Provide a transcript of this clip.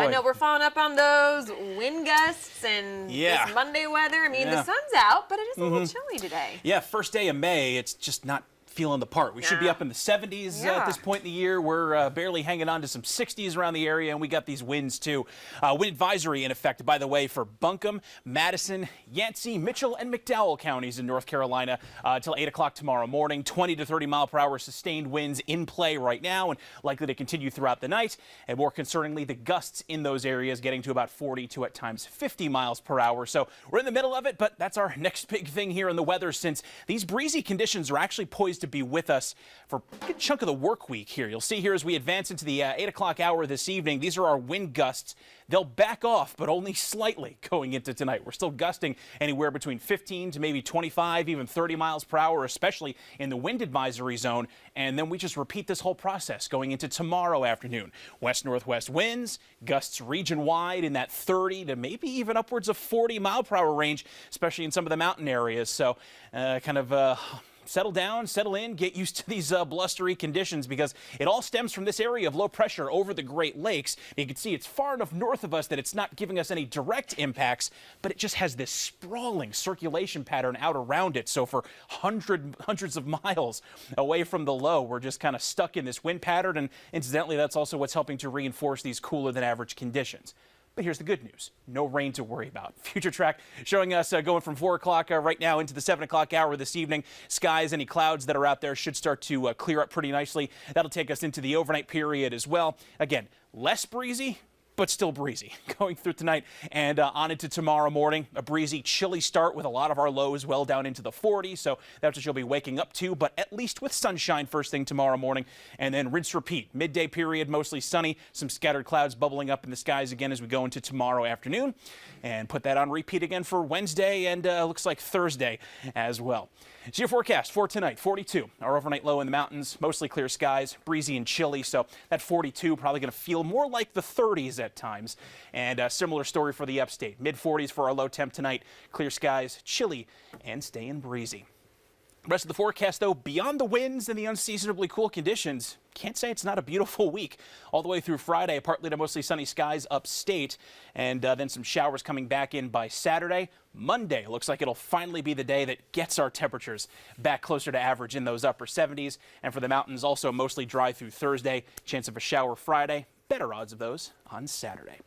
I know we're following up on those wind gusts and this Monday weather. I mean, the sun's out, but it is a little chilly today. Yeah, first day of May, it's just not feeling the part. We should be up in the 70s at this point in the year. We're barely hanging on to some 60s around the area, and we got these winds too. Wind advisory in effect, by the way, for Buncombe, Madison, Yancey, Mitchell, and McDowell counties in North Carolina until 8 o'clock tomorrow morning. 20 to 30 mile per hour sustained winds in play right now and likely to continue throughout the night. And more concerningly, the gusts in those areas getting to about 40 to at times 50 miles per hour. So we're in the middle of it, but that's our next big thing here in the weather, since these breezy conditions are actually poised to be with us for a good chunk of the work week here. You'll see here as we advance into the 8 o'clock hour this evening, these are our wind gusts. They'll back off, but only slightly going into tonight. We're still gusting anywhere between 15 to maybe 25, even 30 miles per hour, especially in the wind advisory zone. And then we just repeat this whole process going into tomorrow afternoon. West-northwest winds, gusts region-wide in that 30 to maybe even upwards of 40 mile per hour range, especially in some of the mountain areas. So settle down, settle in, get used to these blustery conditions, because it all stems from this area of low pressure over the Great Lakes. You can see it's far enough north of us that it's not giving us any direct impacts, but it just has this sprawling circulation pattern out around it. So for hundreds of miles away from the low, we're just kind of stuck in this wind pattern. And incidentally, that's also what's helping to reinforce these cooler than average conditions. But here's the good news. No rain to worry about. Future track showing us going from 4 o'clock right now into the 7 o'clock hour this evening. Skies, any clouds that are out there should start to clear up pretty nicely. That'll take us into the overnight period as well. Again, less breezy, but still breezy going through tonight and on into tomorrow morning. A breezy, chilly start with a lot of our lows well down into the 40s. So that's what you'll be waking up to, but at least with sunshine first thing tomorrow morning. And then rinse repeat. Midday period, mostly sunny. Some scattered clouds bubbling up in the skies again as we go into tomorrow afternoon. And put that on repeat again for Wednesday and looks like Thursday as well. So your forecast for tonight, 42. Our overnight low in the mountains, mostly clear skies, breezy and chilly. So that 42 probably going to feel more like the 30s at times. And a similar story for the upstate. Mid-40s for our low temp tonight. Clear skies, chilly, and staying breezy. Rest of the forecast, though, beyond the winds and the unseasonably cool conditions, can't say it's not a beautiful week. All the way through Friday, partly to mostly sunny skies upstate, and then some showers coming back in by Saturday. Monday looks like it'll finally be the day that gets our temperatures back closer to average in those upper 70s. And for the mountains, also mostly dry through Thursday. Chance of a shower Friday. Better odds of those on Saturday.